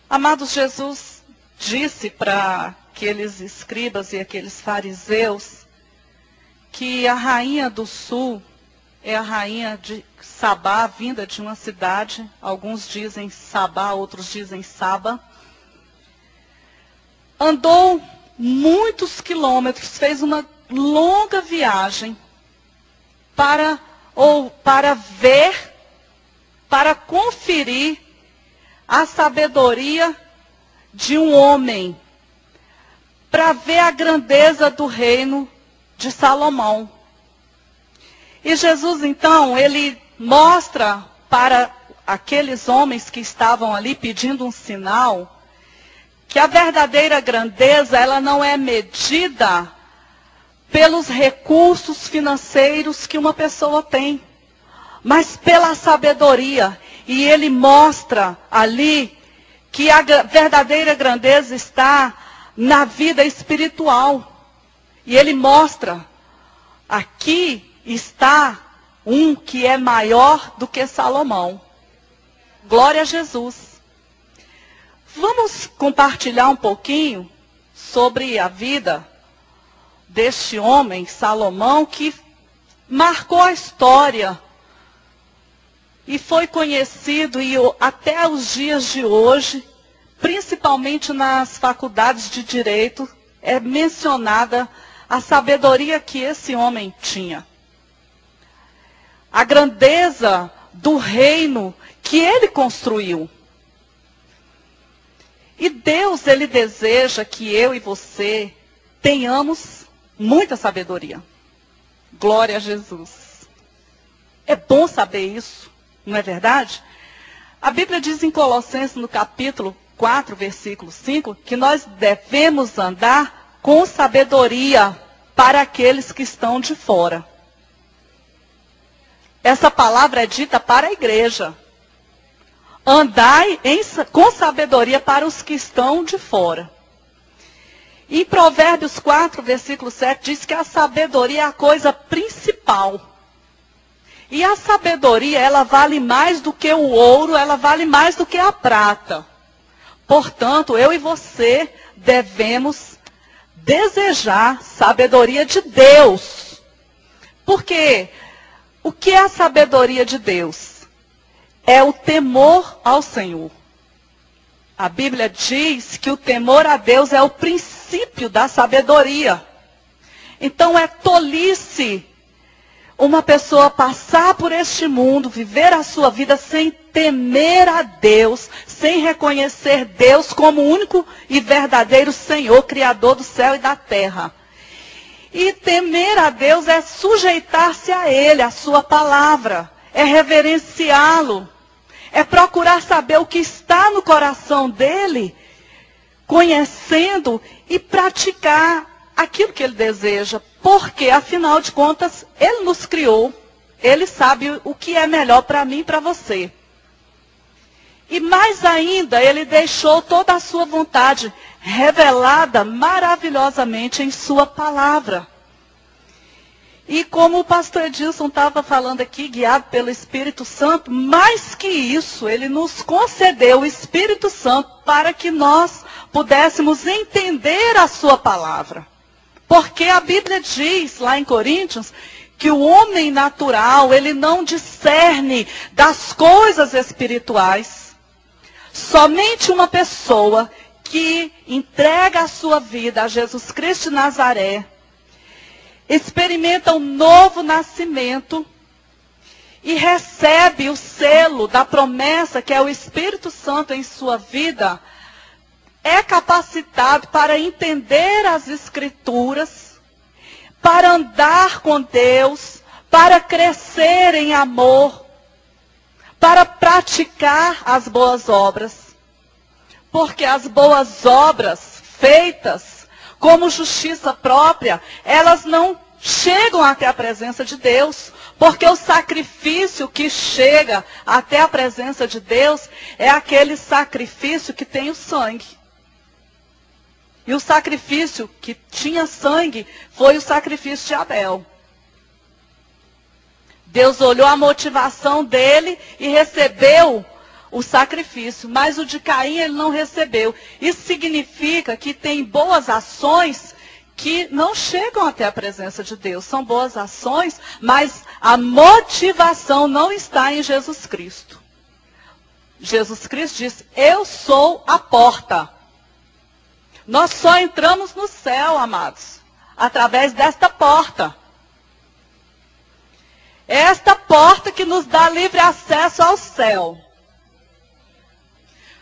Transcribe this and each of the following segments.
Amados, Jesus disse para aqueles escribas e aqueles fariseus que a rainha do sul é a rainha de Sabá, vinda de uma cidade, alguns dizem Sabá, outros dizem Saba. Andou muitos quilômetros, fez uma longa viagem para ver, para conferir a sabedoria de um homem, para ver a grandeza do reino de Salomão. E Jesus, então, ele mostra para aqueles homens que estavam ali pedindo um sinal, que a verdadeira grandeza, ela não é medida pelos recursos financeiros que uma pessoa tem, mas pela sabedoria. E ele mostra ali que a verdadeira grandeza está na vida espiritual. E ele mostra, aqui está um que é maior do que Salomão. Glória a Jesus. Vamos compartilhar um pouquinho sobre a vida deste homem, Salomão, que marcou a história e foi conhecido, e até os dias de hoje, principalmente nas faculdades de direito, é mencionada a sabedoria que esse homem tinha. A grandeza do reino que ele construiu. E Deus, ele deseja que eu e você tenhamos muita sabedoria. Glória a Jesus. É bom saber isso, não é verdade? A Bíblia diz em Colossenses, no capítulo 4, versículo 5, que nós devemos andar com sabedoria para aqueles que estão de fora. Essa palavra é dita para a igreja. Andai com sabedoria para os que estão de fora. Em Provérbios 4, versículo 7, diz que a sabedoria é a coisa principal. E a sabedoria, ela vale mais do que o ouro, ela vale mais do que a prata. Portanto, eu e você devemos desejar sabedoria de Deus. Porque o que é a sabedoria de Deus? É o temor ao Senhor. A Bíblia diz que o temor a Deus é o princípio da sabedoria. Então é tolice uma pessoa passar por este mundo, viver a sua vida sem temer a Deus, sem reconhecer Deus como o único e verdadeiro Senhor, Criador do céu e da terra. E temer a Deus é sujeitar-se a Ele, a sua palavra, é reverenciá-lo, é procurar saber o que está no coração dele, conhecendo e praticar aquilo que ele deseja. Porque, afinal de contas, ele nos criou, ele sabe o que é melhor para mim e para você. E mais ainda, ele deixou toda a sua vontade revelada maravilhosamente em sua palavra. E como o pastor Edilson estava falando aqui, guiado pelo Espírito Santo, mais que isso, ele nos concedeu o Espírito Santo para que nós pudéssemos entender a sua palavra. Porque a Bíblia diz, lá em Coríntios, que o homem natural, ele não discerne das coisas espirituais. Somente uma pessoa que entrega a sua vida a Jesus Cristo de Nazaré, experimenta um novo nascimento e recebe o selo da promessa, que é o Espírito Santo em sua vida, é capacitado para entender as Escrituras, para andar com Deus, para crescer em amor, para praticar as boas obras. Porque as boas obras feitas como justiça própria, elas não chegam até a presença de Deus. Porque o sacrifício que chega até a presença de Deus é aquele sacrifício que tem o sangue. E o sacrifício que tinha sangue foi o sacrifício de Abel. Deus olhou a motivação dele e recebeu o sacrifício, mas o de Caim ele não recebeu. Isso significa que tem boas ações que não chegam até a presença de Deus. São boas ações, mas a motivação não está em Jesus Cristo. Jesus Cristo diz, eu sou a porta. Nós só entramos no céu, amados, através desta porta. É esta porta que nos dá livre acesso ao céu.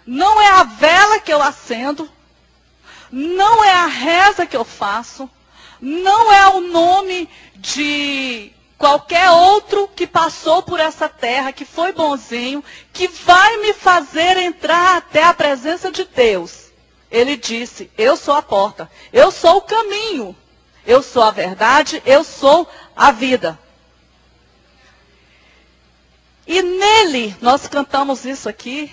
Não é a vela que eu acendo, não é a reza que eu faço, não é o nome de qualquer outro que passou por essa terra, que foi bonzinho, que vai me fazer entrar até a presença de Deus. Ele disse, eu sou a porta, eu sou o caminho, eu sou a verdade, eu sou a vida. E nele, nós cantamos isso aqui,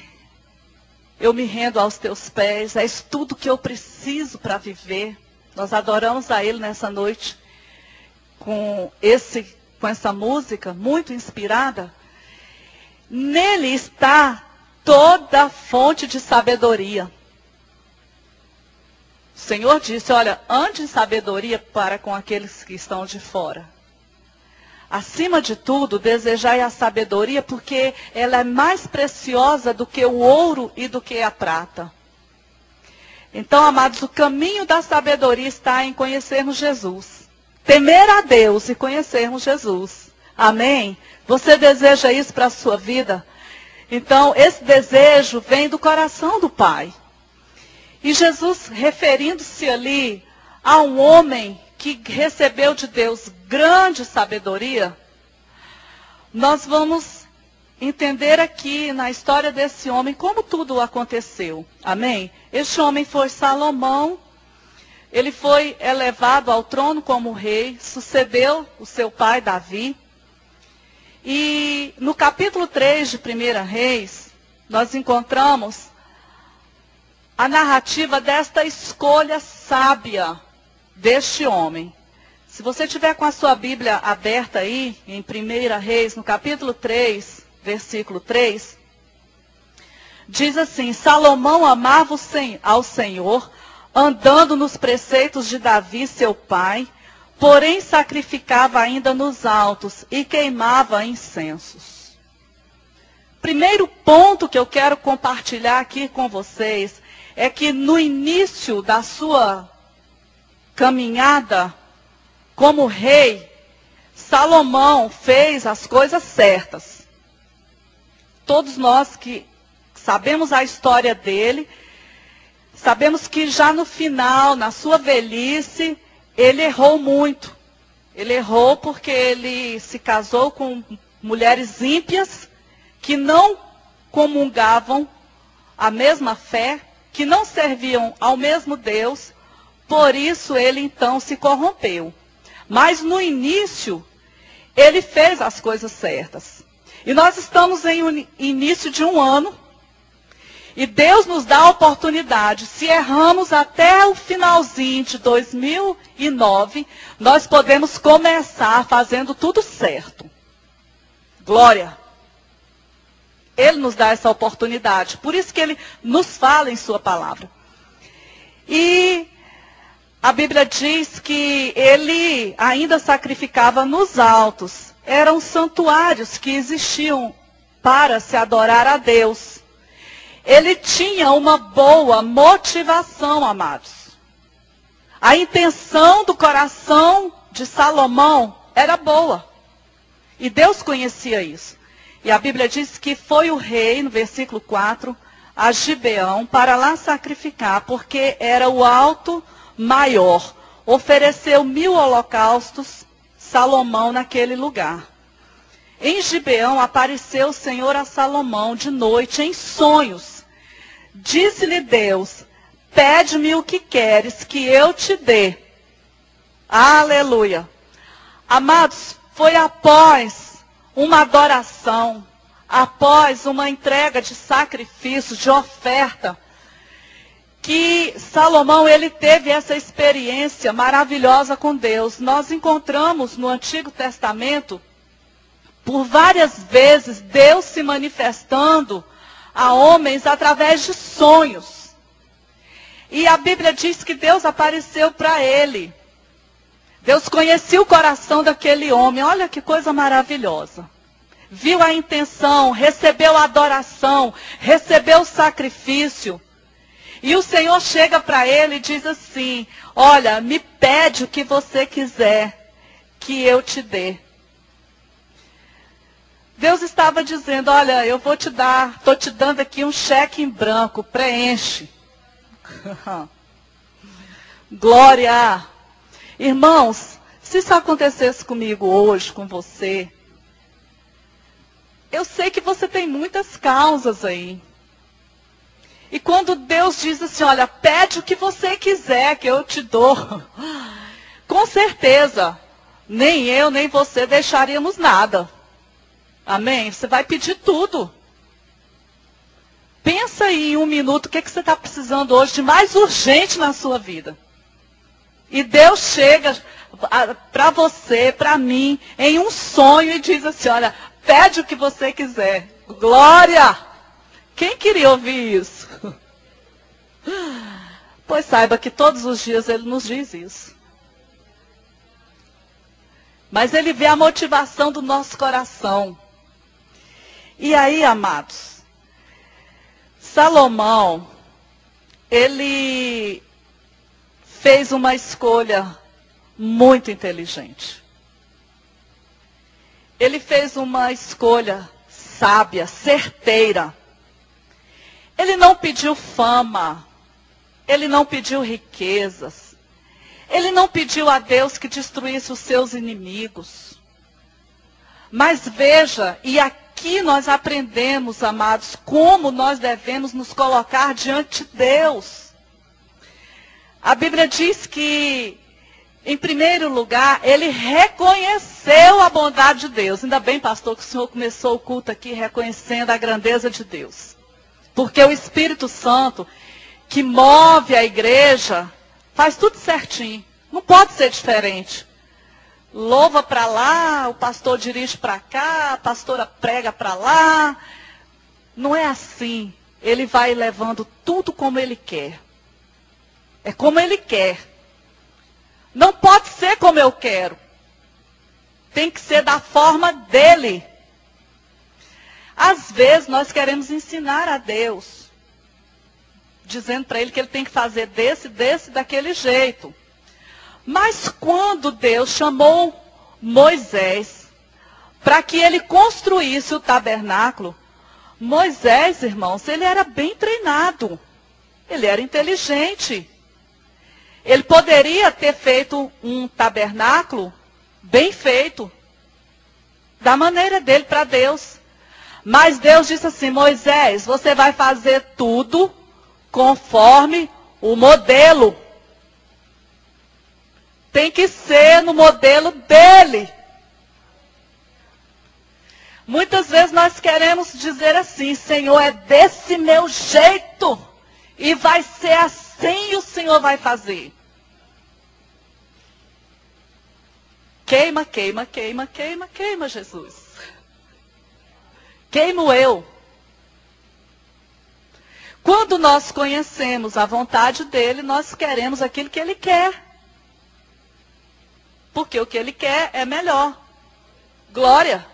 eu me rendo aos teus pés, és tudo que eu preciso para viver. Nós adoramos a Ele nessa noite com essa música muito inspirada. Nele está toda a fonte de sabedoria. O Senhor disse, olha, ande em sabedoria para com aqueles que estão de fora. Acima de tudo, desejai a sabedoria, porque ela é mais preciosa do que o ouro e do que a prata. Então, amados, o caminho da sabedoria está em conhecermos Jesus. Temer a Deus e conhecermos Jesus. Amém? Você deseja isso para a sua vida? Então, esse desejo vem do coração do Pai. E Jesus, referindo-se ali a um homem que recebeu de Deus grande sabedoria, nós vamos entender aqui na história desse homem como tudo aconteceu. Amém? Este homem foi Salomão, ele foi elevado ao trono como rei, sucedeu o seu pai Davi. E no capítulo 3 de 1 Reis, nós encontramos a narrativa desta escolha sábia deste homem. Se você tiver com a sua Bíblia aberta aí, em 1 Reis, no capítulo 3, versículo 3, diz assim, Salomão amava ao Senhor, andando nos preceitos de Davi, seu pai, porém sacrificava ainda nos altos e queimava incensos. Primeiro ponto que eu quero compartilhar aqui com vocês é que no início da sua caminhada como rei, Salomão fez as coisas certas. Todos nós que sabemos a história dele, sabemos que já no final, na sua velhice, ele errou muito. Ele errou porque ele se casou com mulheres ímpias que não comungavam a mesma fé, que não serviam ao mesmo Deus. Por isso ele então se corrompeu. Mas no início, ele fez as coisas certas. E nós estamos em um início de um ano. E Deus nos dá a oportunidade. Se erramos até o finalzinho de 2009, nós podemos começar fazendo tudo certo. Glória. Ele nos dá essa oportunidade. Por isso que ele nos fala em sua palavra. E a Bíblia diz que ele ainda sacrificava nos altos. Eram santuários que existiam para se adorar a Deus. Ele tinha uma boa motivação, amados. A intenção do coração de Salomão era boa. E Deus conhecia isso. E a Bíblia diz que foi o rei, no versículo 4, a Gibeão, para lá sacrificar, porque era o alto maior. Ofereceu 1000 holocaustos, Salomão, naquele lugar. Em Gibeão apareceu o Senhor a Salomão de noite em sonhos. Disse-lhe Deus, pede-me o que queres que eu te dê. Aleluia. Amados, foi após uma adoração, após uma entrega de sacrifício, de oferta, que Salomão ele teve essa experiência maravilhosa com Deus. Nós encontramos no Antigo Testamento, por várias vezes, Deus se manifestando a homens através de sonhos. E a Bíblia diz que Deus apareceu para ele. Deus conhecia o coração daquele homem. Olha que coisa maravilhosa. Viu a intenção, recebeu a adoração, recebeu o sacrifício. E o Senhor chega para ele e diz assim: olha, me pede o que você quiser que eu te dê. Deus estava dizendo: olha, eu vou te dar, estou te dando aqui um cheque em branco, preenche. Glória! Irmãos, se isso acontecesse comigo hoje, com você, eu sei que você tem muitas causas aí. E quando Deus diz assim: olha, pede o que você quiser que eu te dou, com certeza, nem eu nem você deixaríamos nada. Amém? Você vai pedir tudo. Pensa aí em um minuto o que você está precisando hoje de mais urgente na sua vida. E Deus chega para você, para mim, em um sonho e diz assim: olha, pede o que você quiser. Glória! Quem queria ouvir isso? Pois saiba que todos os dias Ele nos diz isso. Mas Ele vê a motivação do nosso coração. E aí, amados, Salomão, ele fez uma escolha muito inteligente. Ele fez uma escolha sábia, certeira. Ele não pediu fama. Ele não pediu riquezas. Ele não pediu a Deus que destruísse os seus inimigos. Mas veja, e aqui nós aprendemos, amados, como nós devemos nos colocar diante de Deus. A Bíblia diz que, em primeiro lugar, ele reconheceu a bondade de Deus. Ainda bem, pastor, que o senhor começou o culto aqui reconhecendo a grandeza de Deus. Porque o Espírito Santo, que move a igreja, faz tudo certinho. Não pode ser diferente. Louva para lá, o pastor dirige para cá, a pastora prega para lá. Não é assim. Ele vai levando tudo como ele quer. É como ele quer. Não pode ser como eu quero. Tem que ser da forma dele. Às vezes nós queremos ensinar a Deus, dizendo para ele que ele tem que fazer daquele jeito. Mas quando Deus chamou Moisés para que ele construísse o tabernáculo, Moisés, irmãos, ele era bem treinado. Ele era inteligente. Ele poderia ter feito um tabernáculo bem feito, da maneira dele para Deus. Mas Deus disse assim: Moisés, você vai fazer tudo conforme o modelo. Tem que ser no modelo dele. Muitas vezes nós queremos dizer assim: Senhor, é desse meu jeito. E vai ser assim e o Senhor vai fazer. Queima, queima, queima, queima, queima, Jesus. Queimo eu. Quando nós conhecemos a vontade dele, nós queremos aquilo que ele quer. Porque o que ele quer é melhor. Glória.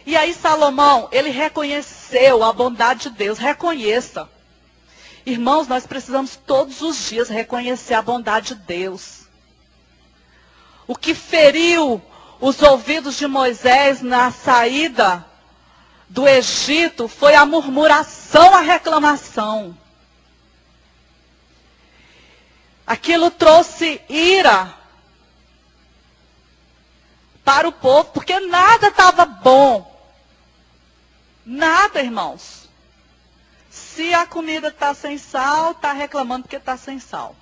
E aí Salomão, ele reconheceu a bondade de Deus. Reconheça. Irmãos, nós precisamos todos os dias reconhecer a bondade de Deus. O que feriu os ouvidos de Moisés na saída do Egito foi a murmuração, a reclamação. Aquilo trouxe ira para o povo, porque nada estava bom. Nada, irmãos. Se a comida está sem sal, está reclamando porque está sem sal.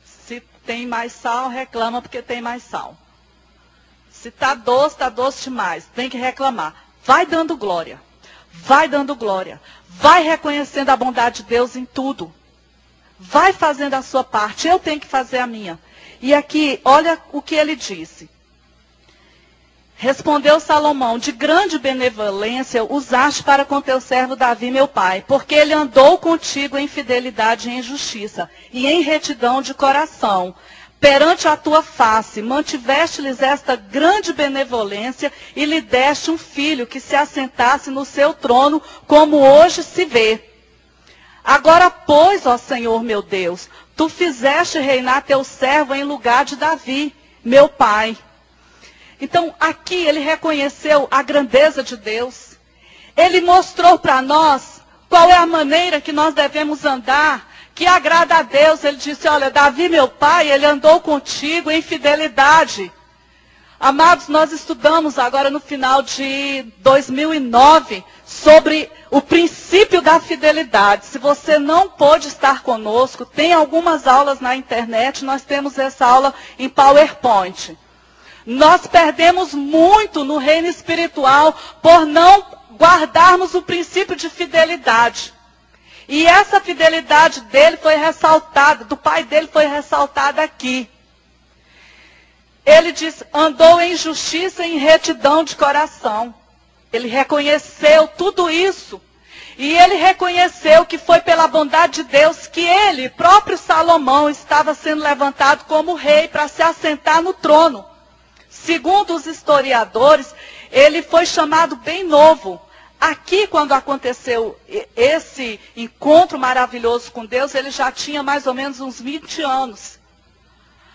Se tem mais sal, reclama porque tem mais sal. Se está doce demais, tem que reclamar. Vai dando glória. Vai dando glória. Vai reconhecendo a bondade de Deus em tudo. Vai fazendo a sua parte. Eu tenho que fazer a minha. E aqui, olha o que ele disse. Respondeu Salomão: de grande benevolência usaste para com teu servo Davi, meu pai, porque ele andou contigo em fidelidade e em justiça, e em retidão de coração. Perante a tua face, mantiveste-lhes esta grande benevolência, e lhe deste um filho que se assentasse no seu trono, como hoje se vê. Agora, pois, ó Senhor meu Deus, tu fizeste reinar teu servo em lugar de Davi, meu pai. Então, aqui ele reconheceu a grandeza de Deus. Ele mostrou para nós qual é a maneira que nós devemos andar, que agrada a Deus. Ele disse: olha, Davi, meu pai, ele andou contigo em fidelidade. Amados, nós estudamos agora no final de 2009 sobre o princípio da fidelidade. Se você não pôde estar conosco, tem algumas aulas na internet, nós temos essa aula em PowerPoint. Nós perdemos muito no reino espiritual por não guardarmos o princípio de fidelidade. E essa fidelidade dele foi ressaltada, do pai dele foi ressaltada aqui. Ele diz: andou em justiça e em retidão de coração. Ele reconheceu tudo isso. E ele reconheceu que foi pela bondade de Deus que ele, próprio Salomão, estava sendo levantado como rei para se assentar no trono. Segundo os historiadores, ele foi chamado bem novo. Aqui, quando aconteceu esse encontro maravilhoso com Deus, ele já tinha mais ou menos uns 20 anos.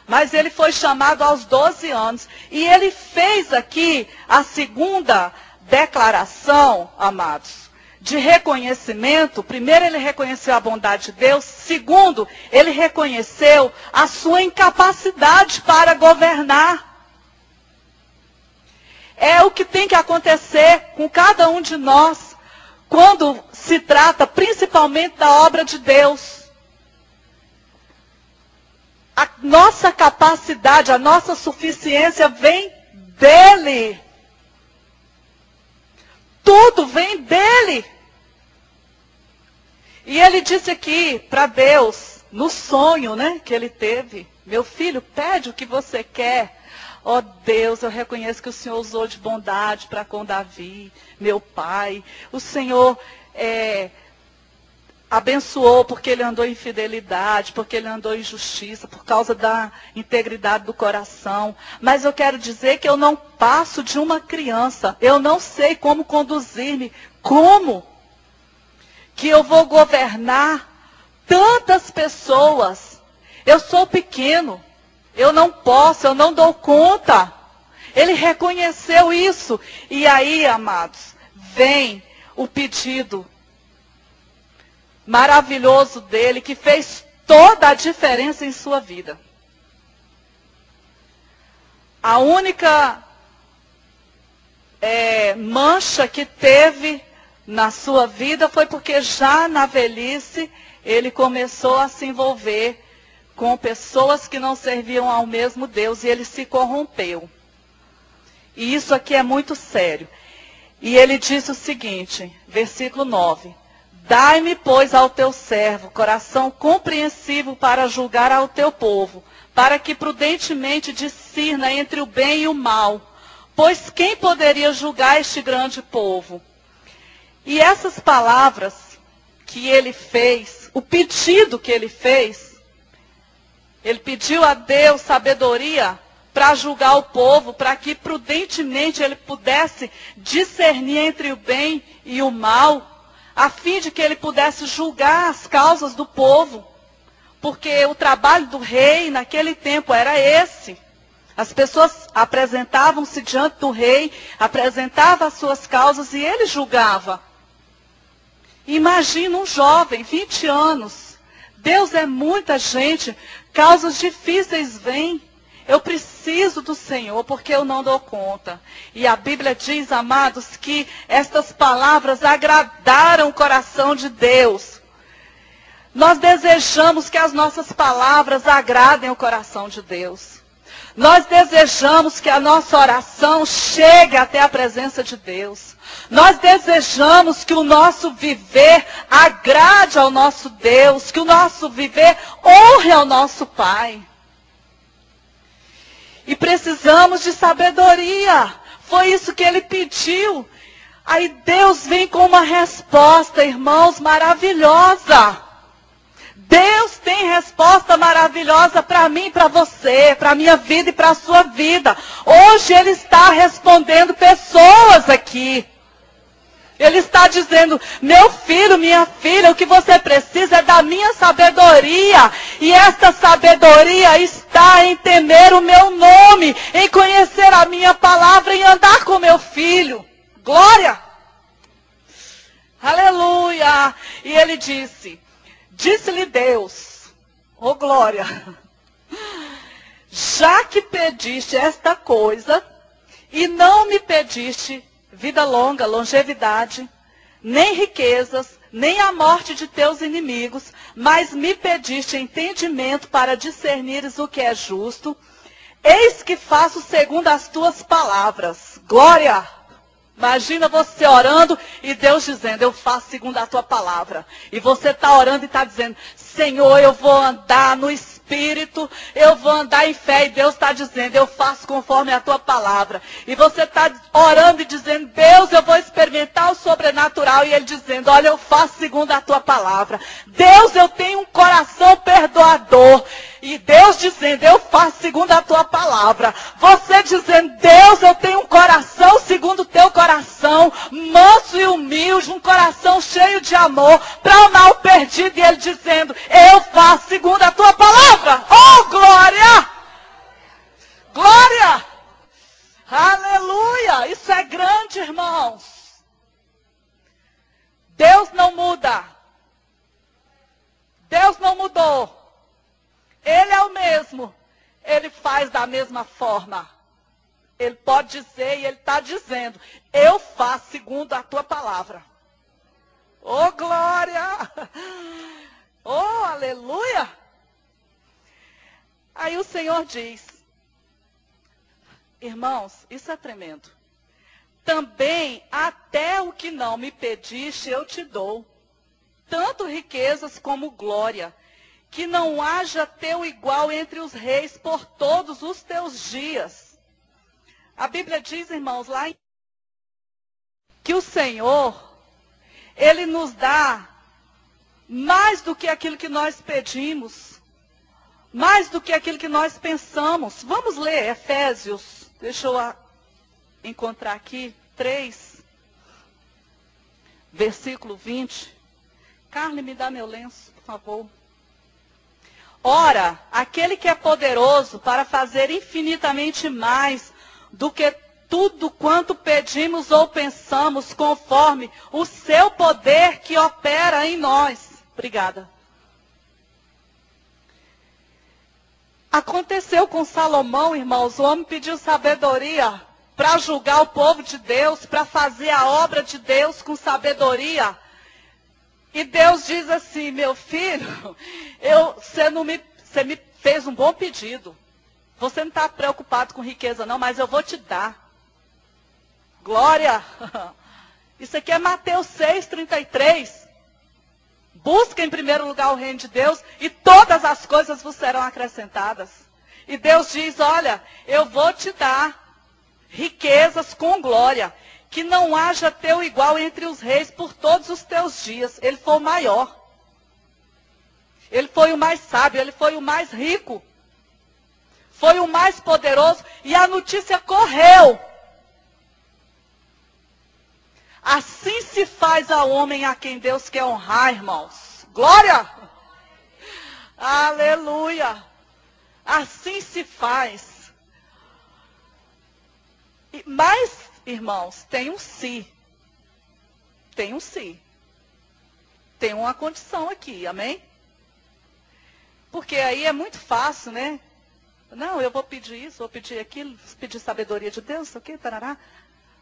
Mas ele foi chamado aos 12 anos. E ele fez aqui a segunda declaração, amados, de reconhecimento. Primeiro, ele reconheceu a bondade de Deus. Segundo, ele reconheceu a sua incapacidade para governar. É o que tem que acontecer com cada um de nós, quando se trata principalmente da obra de Deus. A nossa capacidade, a nossa suficiência vem dele. Tudo vem dele. E ele disse aqui para Deus, no sonho, né, que ele teve: meu filho, pede o que você quer. Ó Deus, eu reconheço que o Senhor usou de bondade para com Davi, meu pai. O Senhor abençoou porque ele andou em fidelidade, porque ele andou em justiça, por causa da integridade do coração. Mas eu quero dizer que eu não passo de uma criança. Eu não sei como conduzir-me. Como que eu vou governar tantas pessoas? Eu sou pequeno. Eu não posso, eu não dou conta. Ele reconheceu isso. E aí, amados, vem o pedido maravilhoso dele, que fez toda a diferença em sua vida. A única mancha que teve na sua vida foi porque já na velhice ele começou a se envolver com pessoas que não serviam ao mesmo Deus, e ele se corrompeu. E isso aqui é muito sério. E ele disse o seguinte, versículo 9: dai-me, pois, ao teu servo coração compreensivo para julgar ao teu povo, para que prudentemente discirna entre o bem e o mal. Pois quem poderia julgar este grande povo? E essas palavras que ele fez, o pedido que ele fez, ele pediu a Deus sabedoria para julgar o povo, para que prudentemente ele pudesse discernir entre o bem e o mal, a fim de que ele pudesse julgar as causas do povo. Porque o trabalho do rei naquele tempo era esse. As pessoas apresentavam-se diante do rei, apresentavam as suas causas e ele julgava. Imagina um jovem, 20 anos. Deus é muita gente. Causas difíceis vêm. Eu preciso do Senhor porque eu não dou conta. E a Bíblia diz, amados, que estas palavras agradaram o coração de Deus. Nós desejamos que as nossas palavras agradem o coração de Deus. Nós desejamos que a nossa oração chegue até a presença de Deus. Nós desejamos que o nosso viver agrade ao nosso Deus, que o nosso viver honre ao nosso Pai. E precisamos de sabedoria. Foi isso que ele pediu. Aí Deus vem com uma resposta, irmãos, maravilhosa. Deus tem resposta maravilhosa para mim, para você, para a minha vida e para a sua vida. Hoje Ele está respondendo pessoas aqui. Ele está dizendo, meu filho, minha filha, o que você precisa é da minha sabedoria. E esta sabedoria está em temer o meu nome, em conhecer a minha palavra, em andar com meu filho. Glória! Aleluia! E ele disse-lhe Deus, oh glória, já que pediste esta coisa, e não me pediste vida longa, longevidade, nem riquezas, nem a morte de teus inimigos, mas me pediste entendimento para discernires o que é justo, eis que faço segundo as tuas palavras. Glória! Imagina você orando e Deus dizendo, eu faço segundo a tua palavra. E você está orando e está dizendo, Senhor, eu vou andar no Espírito, eu vou andar em fé. E Deus está dizendo, eu faço conforme a tua palavra. E você está orando e dizendo, Deus, eu vou experimentar o sobrenatural. E Ele dizendo, olha, eu faço segundo a tua palavra. Deus, eu tenho um coração perdoador. E Deus dizendo, eu faço segundo a tua palavra. Você dizendo, Deus, eu tenho um coração segundo o teu coração, manso e humilde, um coração cheio de amor, para amar o perdido. E Ele dizendo, eu faço segundo a tua palavra. Oh, glória! Glória! Aleluia! Isso é grande, irmãos. Deus não muda. Deus não mudou. Ele é o mesmo. Ele faz da mesma forma. Ele pode dizer e Ele está dizendo, eu faço segundo a tua palavra. Oh, glória! Oh, aleluia! Aí o Senhor diz, irmãos, isso é tremendo. Também até o que não me pediste eu te dou, tanto riquezas como glória, que não haja teu igual entre os reis por todos os teus dias. A Bíblia diz, irmãos, lá que o Senhor, Ele nos dá mais do que aquilo que nós pedimos, mais do que aquilo que nós pensamos. Vamos ler Efésios, deixa eu encontrar aqui, 3, versículo 20. Carly, me dá meu lenço, por favor. Ora, aquele que é poderoso para fazer infinitamente mais do que tudo quanto pedimos ou pensamos, conforme o seu poder que opera em nós. Obrigada. Aconteceu com Salomão, irmãos, o homem pediu sabedoria para julgar o povo de Deus, para fazer a obra de Deus com sabedoria. E Deus diz assim, meu filho, você me fez um bom pedido. Você não está preocupado com riqueza não, mas eu vou te dar. Glória! Isso aqui é Mateus 6:33. Busca em primeiro lugar o reino de Deus e todas as coisas vos serão acrescentadas. E Deus diz, olha, eu vou te dar riquezas com glória, que não haja teu igual entre os reis por todos os teus dias. Ele foi o maior. Ele foi o mais sábio, ele foi o mais rico. Foi o mais poderoso e a notícia correu. Assim se faz ao homem a quem Deus quer honrar, irmãos. Glória! Aleluia! Assim se faz. Mas, irmãos, tem um se. Tem um se. Tem uma condição aqui, amém? Porque aí é muito fácil, né? Não, eu vou pedir isso, vou pedir aquilo, pedir sabedoria de Deus, ok, tarará.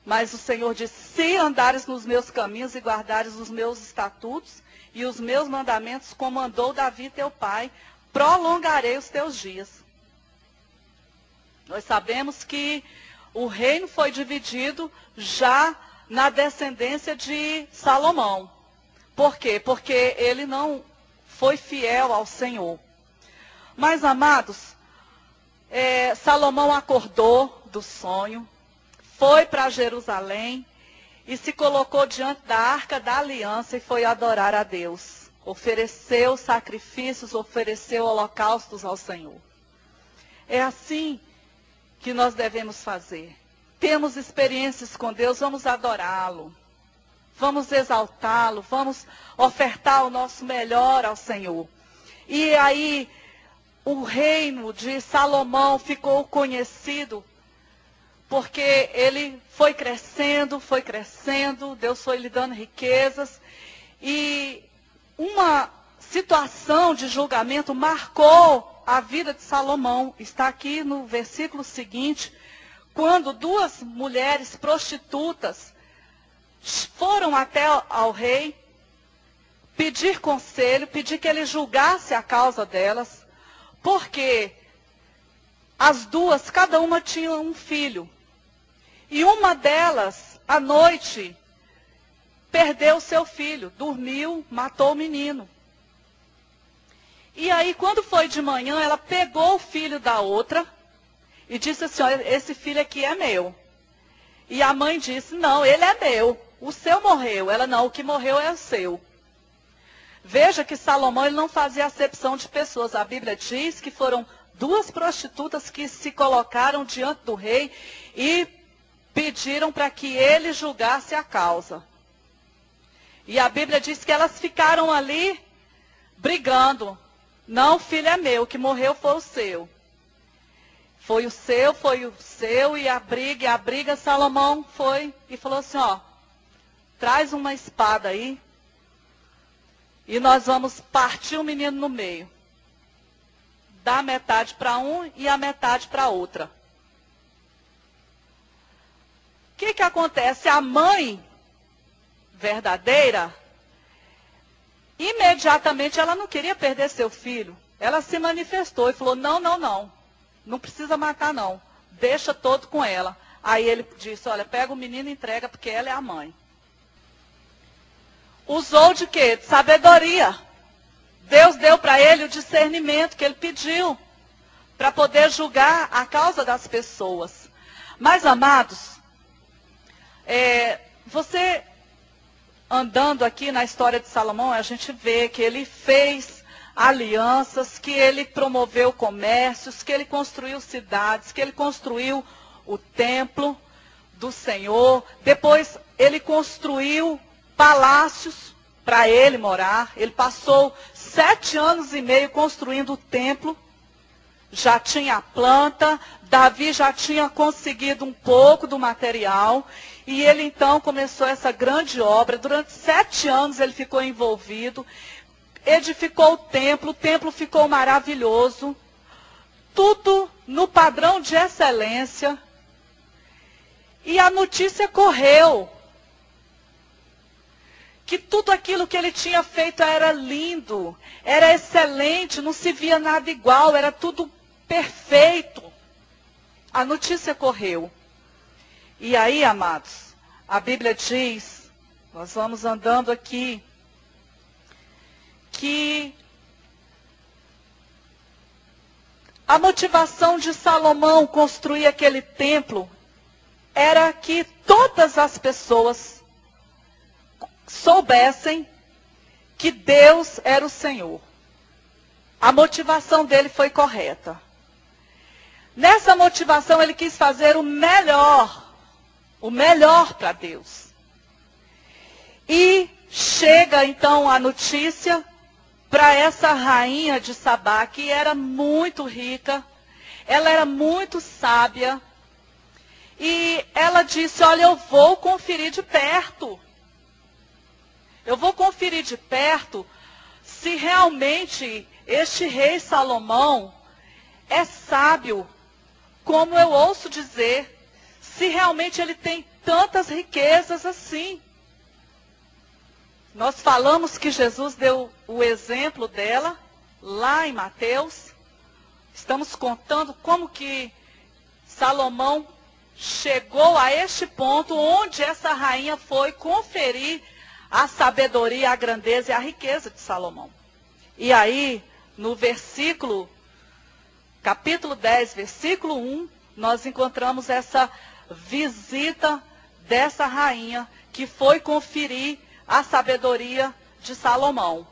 Mas o Senhor diz, se andares nos meus caminhos e guardares os meus estatutos e os meus mandamentos, como andou Davi teu pai, prolongarei os teus dias. Nós sabemos que o reino foi dividido já na descendência de Salomão. Por quê? Porque ele não foi fiel ao Senhor. Mas, amados, Salomão acordou do sonho, foi para Jerusalém e se colocou diante da Arca da Aliança e foi adorar a Deus. Ofereceu sacrifícios, ofereceu holocaustos ao Senhor. É assim que nós devemos fazer. Temos experiências com Deus, vamos adorá-lo. Vamos exaltá-lo, vamos ofertar o nosso melhor ao Senhor. E aí, o reino de Salomão ficou conhecido, porque ele foi crescendo, Deus foi lhe dando riquezas. E uma situação de julgamento marcou a vida de Salomão. Está aqui no versículo seguinte, quando duas mulheres prostitutas foram até ao rei pedir conselho, pedir que ele julgasse a causa delas, porque as duas, cada uma tinha um filho. E uma delas, à noite, perdeu seu filho, dormiu, matou o menino. E aí, quando foi de manhã, ela pegou o filho da outra e disse assim, olha, esse filho aqui é meu. E a mãe disse, não, ele é meu. O seu morreu. Ela, não, o que morreu é o seu. Veja que Salomão ele não fazia acepção de pessoas. A Bíblia diz que foram duas prostitutas que se colocaram diante do rei e pediram para que ele julgasse a causa. E a Bíblia diz que elas ficaram ali brigando. Não, o filho é meu, o que morreu foi o seu. Foi o seu, e a briga, Salomão foi e falou assim, ó, traz uma espada aí, e nós vamos partir o menino no meio. Dá metade para um e a metade para outra. O que acontece? A mãe verdadeira, imediatamente ela não queria perder seu filho. Ela se manifestou e falou, não precisa matar não, deixa todo com ela. Aí ele disse, olha, pega o menino e entrega, porque ela é a mãe. Usou de quê? De sabedoria. Deus deu para ele o discernimento que ele pediu, para poder julgar a causa das pessoas. Mas, amados, você andando aqui na história de Salomão, a gente vê que ele fez alianças, que ele promoveu comércios, que ele construiu cidades, que ele construiu o templo do Senhor. Depois ele construiu palácios para ele morar. Ele passou 7 anos e meio construindo o templo. Já tinha a planta, Davi já tinha conseguido um pouco do material. E ele então começou essa grande obra. Durante 7 anos ele ficou envolvido. Edificou o templo ficou maravilhoso. Tudo no padrão de excelência. E a notícia correu que tudo aquilo que ele tinha feito era lindo, era excelente, não se via nada igual, era tudo perfeito. A notícia correu. E aí, amados, a Bíblia diz, nós vamos andando aqui, que a motivação de Salomão construir aquele templo era que todas as pessoas soubessem que Deus era o Senhor. A motivação dele foi correta. Nessa motivação ele quis fazer o melhor para Deus. E chega então a notícia para essa rainha de Sabá, que era muito rica, ela era muito sábia, e ela disse, olha, eu vou conferir de perto. Eu vou conferir de perto se realmente este rei Salomão é sábio, como eu ouço dizer, se realmente ele tem tantas riquezas assim. Nós falamos que Jesus deu o exemplo dela lá em Mateus. Estamos contando como que Salomão chegou a este ponto onde essa rainha foi conferir a sabedoria, a grandeza e a riqueza de Salomão. E aí, no capítulo 10, versículo 1, nós encontramos essa visita dessa rainha que foi conferir a sabedoria de Salomão.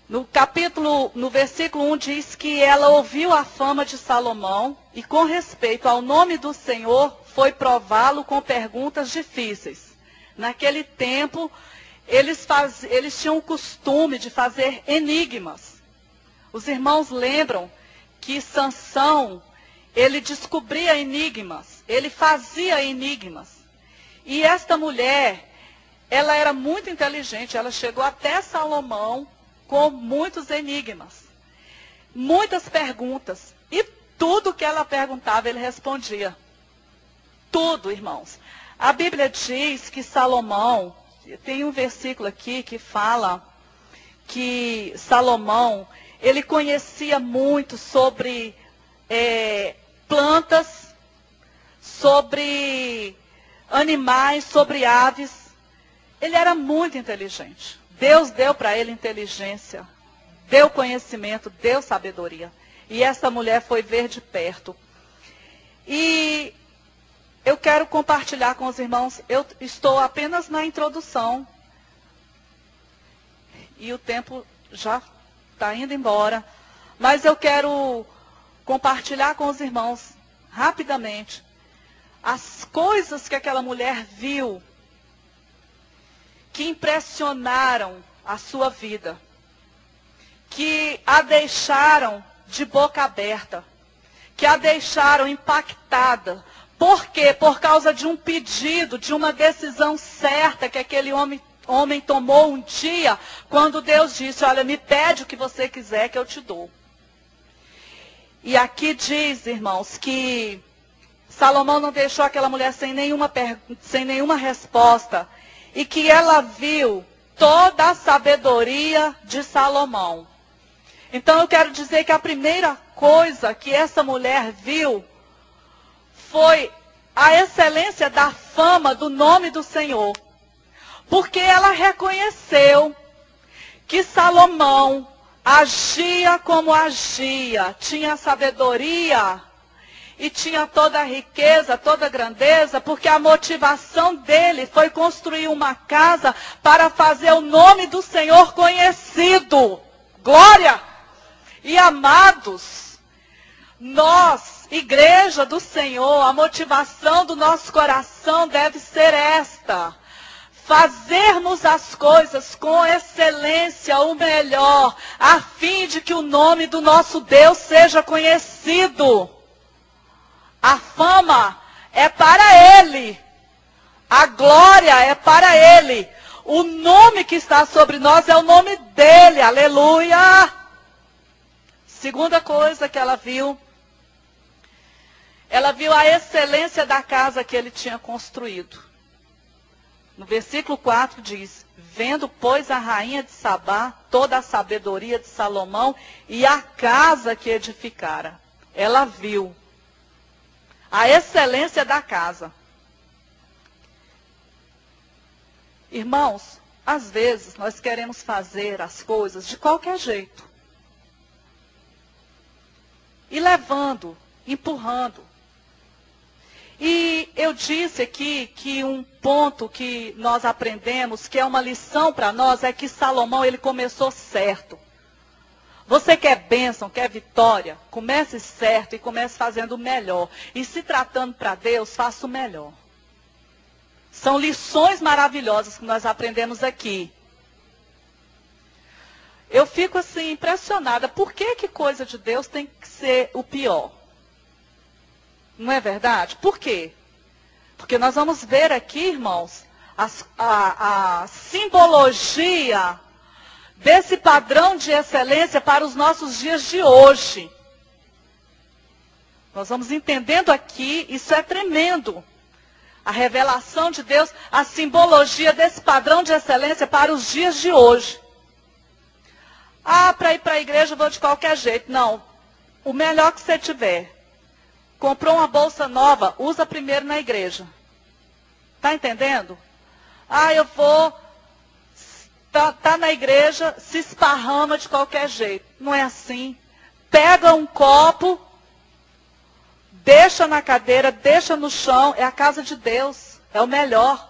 No versículo 1 diz que ela ouviu a fama de Salomão e com respeito ao nome do Senhor foi prová-lo com perguntas difíceis. Naquele tempo, eles tinham o costume de fazer enigmas. Os irmãos lembram que Sansão, ele descobria enigmas, ele fazia enigmas. E esta mulher, ela era muito inteligente, ela chegou até Salomão com muitos enigmas, muitas perguntas. E tudo que ela perguntava, ele respondia. Tudo, irmãos. A Bíblia diz que Salomão, tem um versículo aqui que fala que Salomão, ele conhecia muito sobre plantas, sobre animais, sobre aves. Ele era muito inteligente. Deus deu para ele inteligência, deu conhecimento, deu sabedoria. E essa mulher foi ver de perto. E eu quero compartilhar com os irmãos, eu estou apenas na introdução. E o tempo já está indo embora. Mas eu quero compartilhar com os irmãos, rapidamente, as coisas que aquela mulher viu, que impressionaram a sua vida, que a deixaram de boca aberta, que a deixaram impactada. Por quê? Por causa de um pedido, de uma decisão certa que aquele homem tomou um dia, quando Deus disse, olha, me pede o que você quiser que eu te dou. E aqui diz, irmãos, que Salomão não deixou aquela mulher sem nenhuma resposta. E que ela viu toda a sabedoria de Salomão. Então eu quero dizer que a primeira coisa que essa mulher viu foi a excelência da fama do nome do Senhor. Porque ela reconheceu que Salomão agia como agia, tinha sabedoria e tinha toda a riqueza, toda a grandeza, porque a motivação dele foi construir uma casa para fazer o nome do Senhor conhecido. Glória! E amados, nós, igreja do Senhor, a motivação do nosso coração deve ser esta: fazermos as coisas com excelência, o melhor, a fim de que o nome do nosso Deus seja conhecido. A fama é para Ele. A glória é para Ele. O nome que está sobre nós é o nome dEle. Aleluia! Segunda coisa que ela viu a excelência da casa que ele tinha construído. No versículo 4 diz, vendo, pois, a rainha de Sabá toda a sabedoria de Salomão e a casa que edificara. Ela viu a excelência da casa. Irmãos, às vezes nós queremos fazer as coisas de qualquer jeito. E levando, empurrando. E eu disse aqui que um ponto que nós aprendemos, que é uma lição para nós, é que Salomão, ele começou certo. Você quer bênção, quer vitória? Comece certo e comece fazendo o melhor. E se tratando para Deus, faça o melhor. São lições maravilhosas que nós aprendemos aqui. Eu fico assim impressionada. Por que coisa de Deus tem que ser o pior? Não é verdade? Por quê? Porque nós vamos ver aqui, irmãos, a simbologia desse padrão de excelência para os nossos dias de hoje. Nós vamos entendendo aqui, isso é tremendo. A revelação de Deus, a simbologia desse padrão de excelência para os dias de hoje. Ah, para ir para a igreja eu vou de qualquer jeito. Não, o melhor que você tiver. Comprou uma bolsa nova, usa primeiro na igreja. Está entendendo? Ah, eu vou... Tá na igreja, se esparrama de qualquer jeito. Não é assim. Pega um copo, deixa na cadeira, deixa no chão, é a casa de Deus, é o melhor.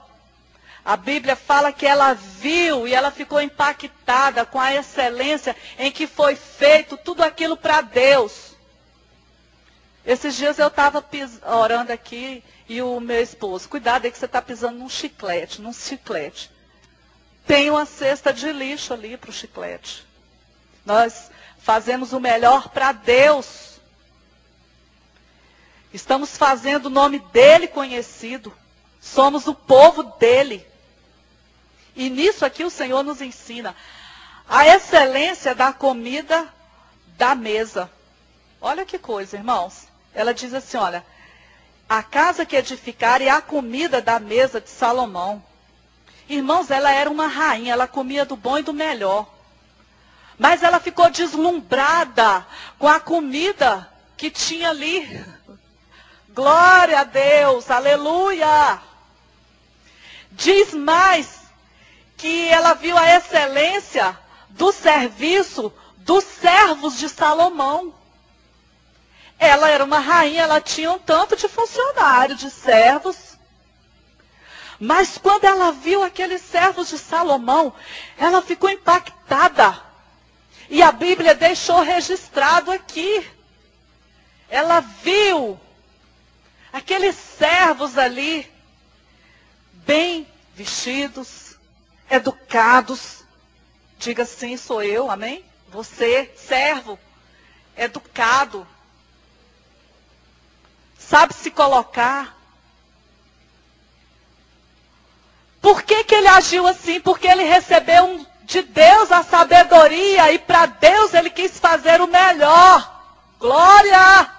A Bíblia fala que ela viu e ela ficou impactada com a excelência em que foi feito tudo aquilo para Deus. Esses dias eu estava orando aqui e o meu esposo, cuidado aí que você está pisando num chiclete. Tem uma cesta de lixo ali para o chiclete. Nós fazemos o melhor para Deus. Estamos fazendo o nome dele conhecido. Somos o povo dele. E nisso aqui o Senhor nos ensina a excelência da comida da mesa. Olha que coisa, irmãos. Ela diz assim, olha, a casa que edificar e a comida da mesa de Salomão. Irmãos, ela era uma rainha, ela comia do bom e do melhor. Mas ela ficou deslumbrada com a comida que tinha ali. Glória a Deus, aleluia. Diz mais que ela viu a excelência do serviço dos servos de Salomão. Ela era uma rainha, ela tinha um tanto de funcionário, de servos. Mas quando ela viu aqueles servos de Salomão, ela ficou impactada. E a Bíblia deixou registrado aqui. Ela viu aqueles servos ali, bem vestidos, educados. Diga sim, sou eu, amém? Você, servo, educado. Sabe se colocar. Por que ele agiu assim? Porque ele recebeu de Deus a sabedoria e para Deus ele quis fazer o melhor. Glória!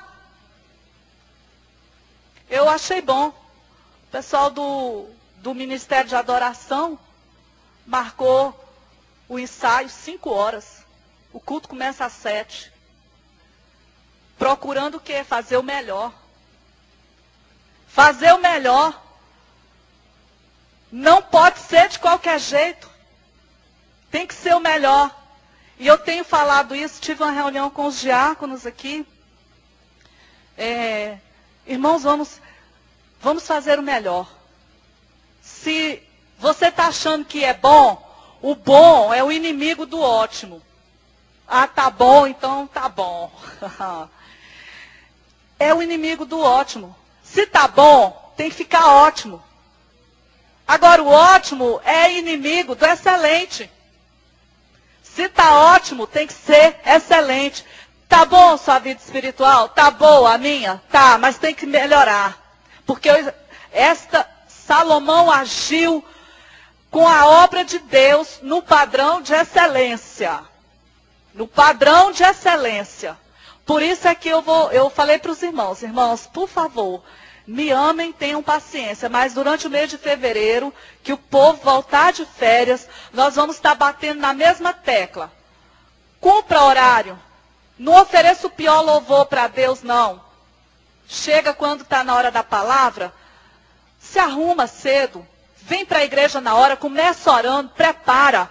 Eu achei bom. O pessoal do Ministério de Adoração marcou o ensaio 5 horas. O culto começa às 7. Procurando o quê? Fazer o melhor. Fazer o melhor. Não pode ser de qualquer jeito. Tem que ser o melhor. E eu tenho falado isso, tive uma reunião com os diáconos aqui. Irmãos, vamos fazer o melhor. Se você está achando que é bom, o bom é o inimigo do ótimo. Ah, tá bom, então tá bom. É o inimigo do ótimo. Se tá bom, tem que ficar ótimo. Agora, o ótimo é inimigo do excelente. Se tá ótimo, tem que ser excelente. Tá bom sua vida espiritual? Tá boa a minha? Tá, mas tem que melhorar. Porque Salomão agiu com a obra de Deus no padrão de excelência. No padrão de excelência. Por isso é que eu falei para os irmãos, por favor, me amem, tenham paciência, mas durante o mês de fevereiro, que o povo voltar de férias, nós vamos estar batendo na mesma tecla. Cumpra horário. Não ofereça o pior louvor para Deus, não. Chega quando está na hora da palavra, se arruma cedo, vem para a igreja na hora, começa orando, prepara.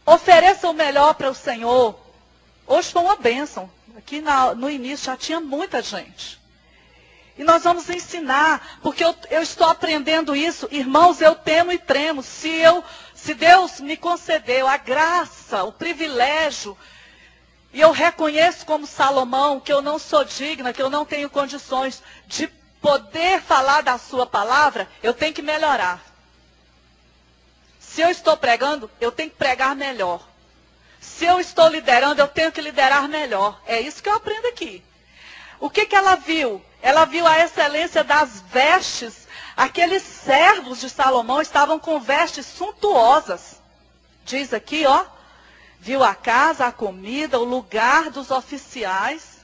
Ofereça o melhor para o Senhor. Hoje foi uma bênção. Aqui no início já tinha muita gente. E nós vamos ensinar, porque eu estou aprendendo isso. Irmãos, eu temo e tremo. Se Deus me concedeu a graça, o privilégio, e eu reconheço como Salomão que eu não sou digna, que eu não tenho condições de poder falar da sua palavra, eu tenho que melhorar. Se eu estou pregando, eu tenho que pregar melhor. Se eu estou liderando, eu tenho que liderar melhor. É isso que eu aprendo aqui. O que ela viu? Ela viu a excelência das vestes. Aqueles servos de Salomão estavam com vestes suntuosas. Diz aqui, ó. Viu a casa, a comida, o lugar dos oficiais.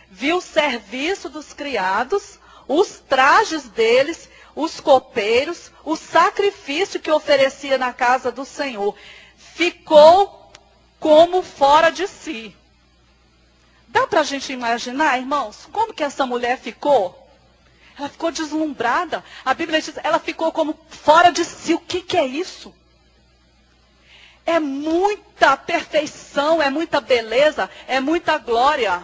Viu o serviço dos criados, os trajes deles, os copeiros, o sacrifício que oferecia na casa do Senhor. Ficou como fora de si. Dá para a gente imaginar, irmãos, como que essa mulher ficou? Ela ficou deslumbrada. A Bíblia diz, ela ficou como fora de si. O que é isso? É muita perfeição, é muita beleza, é muita glória.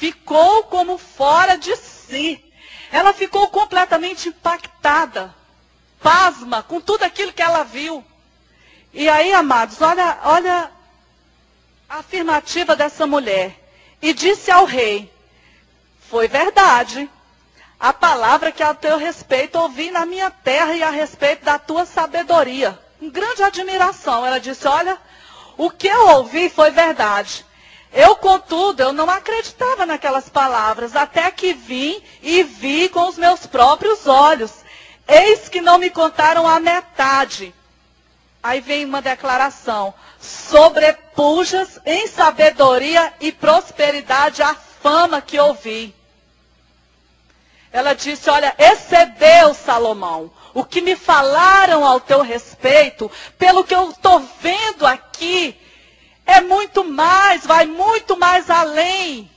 ficou como fora de si. Ela ficou completamente impactada, pasma com tudo aquilo que ela viu. E aí, amados, olha a afirmativa dessa mulher. E disse ao rei: foi verdade a palavra que a teu respeito ouvi na minha terra e a respeito da tua sabedoria. Com grande admiração, ela disse: olha, o que eu ouvi foi verdade. Eu, contudo, eu não acreditava naquelas palavras, até que vim e vi com os meus próprios olhos. Eis que não me contaram a metade. Aí vem uma declaração: sobrepujas em sabedoria e prosperidade a fama que ouvi. Ela disse: olha, excedeu, Salomão, o que me falaram ao teu respeito, pelo que eu estou vendo aqui, é muito mais, vai muito mais além.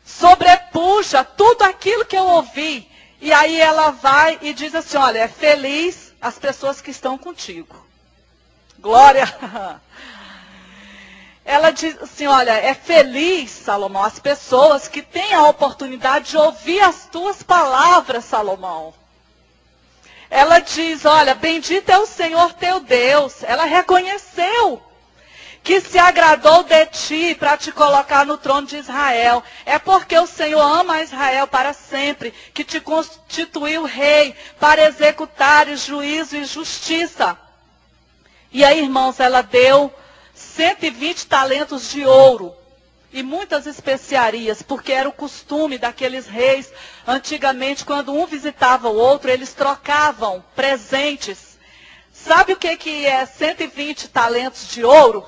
Sobrepuja tudo aquilo que eu ouvi. E aí ela vai e diz assim: olha, é feliz as pessoas que estão contigo. Glória! Ela diz assim: olha, é feliz, Salomão, as pessoas que têm a oportunidade de ouvir as tuas palavras, Salomão. Ela diz: olha, bendito é o Senhor teu Deus. Ela reconheceu que se agradou de ti para te colocar no trono de Israel. É porque o Senhor ama Israel para sempre, que te constituiu rei para executar juízo e justiça. E aí, irmãos, ela deu 120 talentos de ouro e muitas especiarias, porque era o costume daqueles reis. Antigamente, quando um visitava o outro, eles trocavam presentes. Sabe o que é 120 talentos de ouro?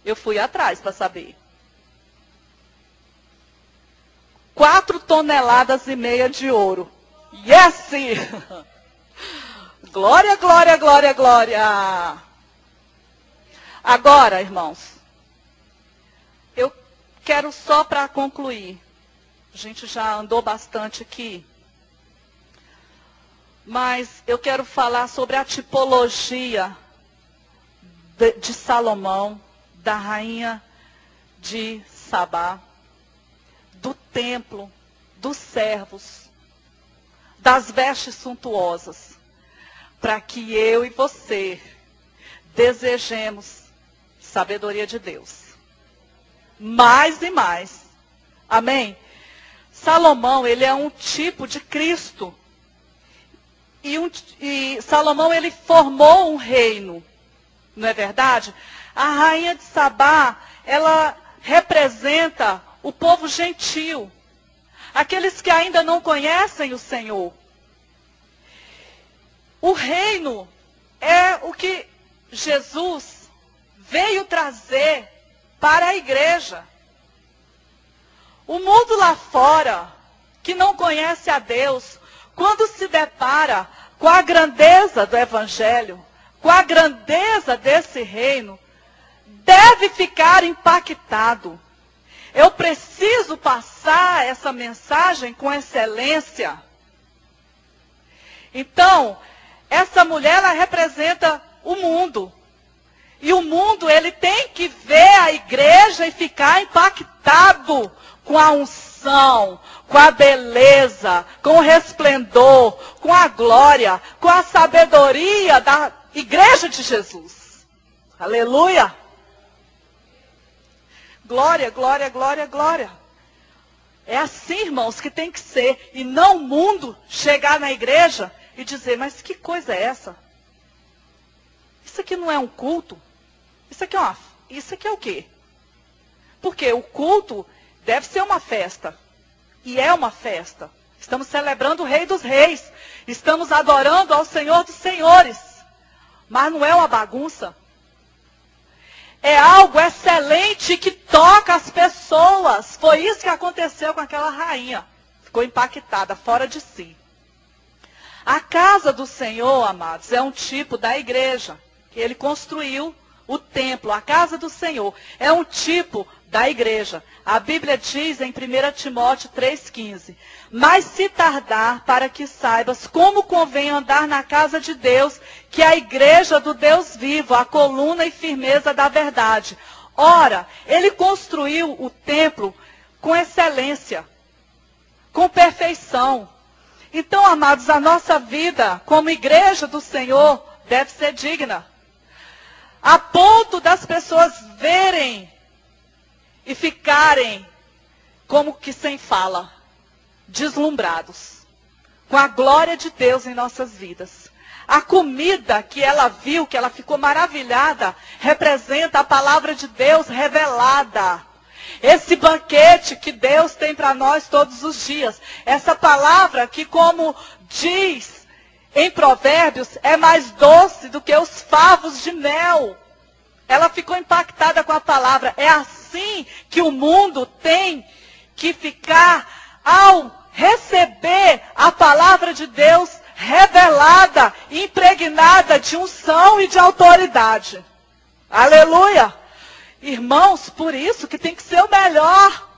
Eu fui atrás para saber. 4,5 toneladas de ouro. Yes! Glória, glória, glória, glória! Agora, irmãos, eu quero só para concluir. A gente já andou bastante aqui. Mas eu quero falar sobre a tipologia de Salomão, da rainha de Sabá, do templo, dos servos, das vestes suntuosas, para que eu e você desejemos sabedoria de Deus. Mais e mais. Amém? Salomão, ele é um tipo de Cristo. E Salomão, ele formou um reino. Não é verdade? A rainha de Sabá, ela representa o povo gentil. Aqueles que ainda não conhecem o Senhor. O reino é o que Jesus veio trazer para a igreja. O mundo lá fora, que não conhece a Deus, quando se depara com a grandeza do Evangelho, com a grandeza desse reino, deve ficar impactado. Eu preciso passar essa mensagem com excelência. Então, essa mulher, ela representa o mundo. E o mundo, ele tem que ver a igreja e ficar impactado com a unção, com a beleza, com o resplendor, com a glória, com a sabedoria da igreja de Jesus. Aleluia! Glória, glória, glória, glória. É assim, irmãos, que tem que ser. E não o mundo chegar na igreja e dizer: mas que coisa é essa? Isso aqui não é um culto? Isso aqui é o quê? Porque o culto deve ser uma festa. E é uma festa. Estamos celebrando o Rei dos Reis. Estamos adorando ao Senhor dos Senhores. Mas não é uma bagunça. É algo excelente que toca as pessoas. Foi isso que aconteceu com aquela rainha. Ficou impactada, fora de si. A casa do Senhor, amados, é um tipo da igreja. Que ele construiu o templo, a casa do Senhor. É um tipo da igreja. A Bíblia diz em 1 Timóteo 3,15: mas se tardar, para que saibas como convém andar na casa de Deus, que é a igreja do Deus vivo, a coluna e firmeza da verdade. Ora, ele construiu o templo com excelência, com perfeição. Então, amados, a nossa vida como igreja do Senhor deve ser digna, a ponto das pessoas verem e ficarem como que sem fala, deslumbrados, com a glória de Deus em nossas vidas. A comida que ela viu, que ela ficou maravilhada, representa a palavra de Deus revelada. Esse banquete que Deus tem para nós todos os dias. Essa palavra que, como diz em Provérbios, é mais doce do que os favos de mel. Ela ficou impactada com a palavra. É assim que o mundo tem que ficar ao receber a palavra de Deus revelada, impregnada de unção e de autoridade. Aleluia! Irmãos, por isso que tem que ser o melhor.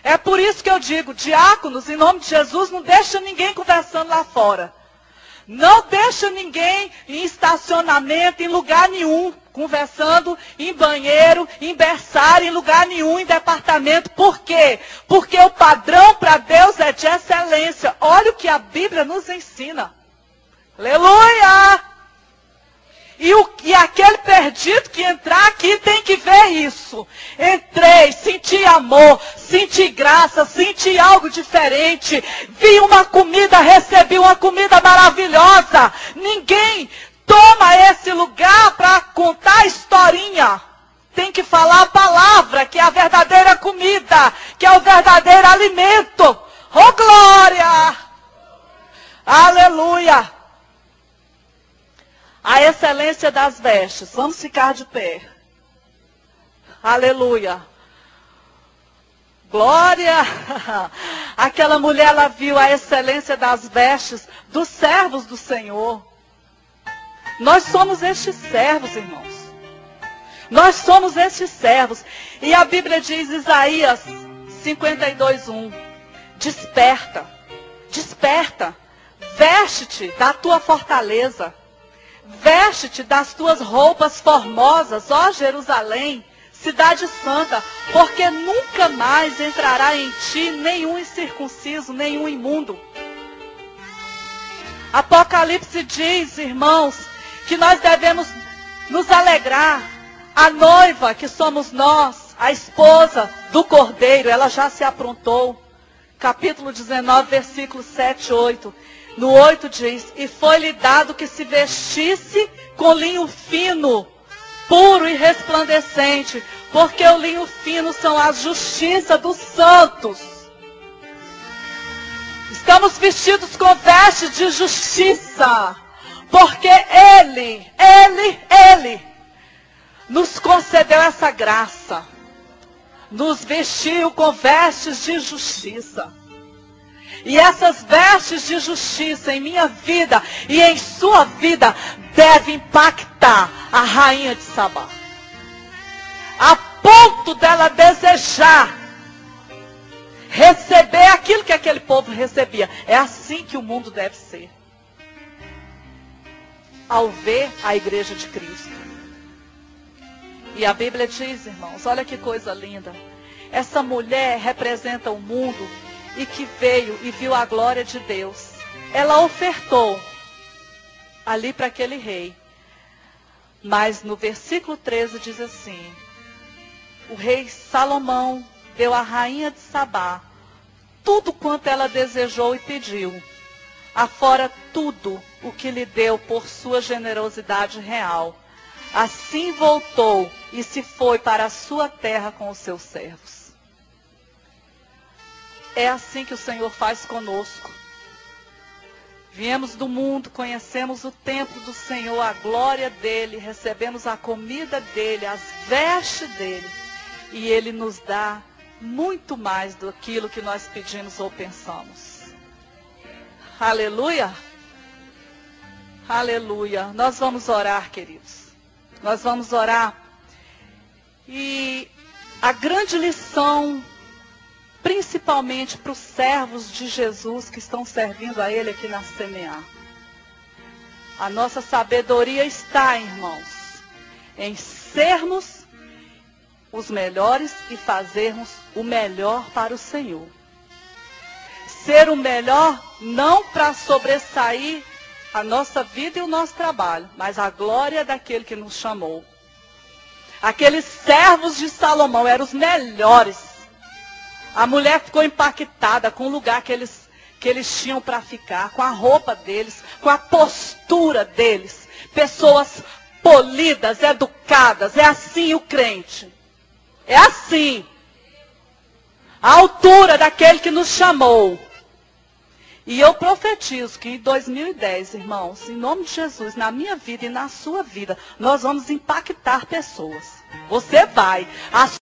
É por isso que eu digo, diáconos, em nome de Jesus, não deixa ninguém conversando lá fora. Não deixa ninguém em estacionamento, em lugar nenhum, conversando em banheiro, em berçário, em lugar nenhum, em departamento. Por quê? Porque o padrão para Deus é de excelência. Olha o que a Bíblia nos ensina. Aleluia! E aquele perdido que entrar aqui tem que ver isso. Entrei, senti amor, senti graça, senti algo diferente. Vi uma comida, recebi uma comida maravilhosa. Ninguém toma esse lugar para contar historinha. Tem que falar a palavra, que é a verdadeira comida, que é o verdadeiro alimento. Oh, glória! Aleluia! A excelência das vestes. Vamos ficar de pé. Aleluia. Glória. Aquela mulher, ela viu a excelência das vestes dos servos do Senhor. Nós somos estes servos, irmãos. Nós somos estes servos. E a Bíblia diz, Isaías 52:1. Desperta. Desperta. Veste-te da tua fortaleza. Veste-te das tuas roupas formosas, ó Jerusalém, cidade santa, porque nunca mais entrará em ti nenhum incircunciso, nenhum imundo. Apocalipse diz, irmãos, que nós devemos nos alegrar. A noiva, que somos nós, a esposa do Cordeiro, ela já se aprontou. Capítulo 19, versículos 7 e 8. No 8 diz, e foi-lhe dado que se vestisse com linho fino, puro e resplandecente, porque o linho fino são a justiça dos santos. Estamos vestidos com vestes de justiça, porque Ele nos concedeu essa graça, nos vestiu com vestes de justiça. E essas vestes de justiça em minha vida e em sua vida devem impactar a rainha de Sabá. A ponto dela desejar receber aquilo que aquele povo recebia. É assim que o mundo deve ser. Ao ver a igreja de Cristo. E a Bíblia diz, irmãos, olha que coisa linda. Essa mulher representa o mundo e que veio e viu a glória de Deus. Ela ofertou ali para aquele rei. Mas no versículo 13 diz assim, o rei Salomão deu à rainha de Sabá tudo quanto ela desejou e pediu, afora tudo o que lhe deu por sua generosidade real. Assim voltou e se foi para a sua terra com os seus servos. É assim que o Senhor faz conosco. Viemos do mundo, conhecemos o templo do Senhor, a glória dEle, recebemos a comida dEle, as vestes dEle. E Ele nos dá muito mais do que nós pedimos ou pensamos. Aleluia! Aleluia! Nós vamos orar, queridos. Nós vamos orar. E a grande lição, principalmente para os servos de Jesus que estão servindo a Ele aqui na CMA. A nossa sabedoria está, irmãos, em sermos os melhores e fazermos o melhor para o Senhor. Ser o melhor não para sobressair a nossa vida e o nosso trabalho, mas a glória daquele que nos chamou. Aqueles servos de Salomão eram os melhores. A mulher ficou impactada com o lugar que eles tinham para ficar, com a roupa deles, com a postura deles. Pessoas polidas, educadas. É assim o crente. É assim. A altura daquele que nos chamou. E eu profetizo que em 2010, irmãos, em nome de Jesus, na minha vida e na sua vida, nós vamos impactar pessoas. Você vai.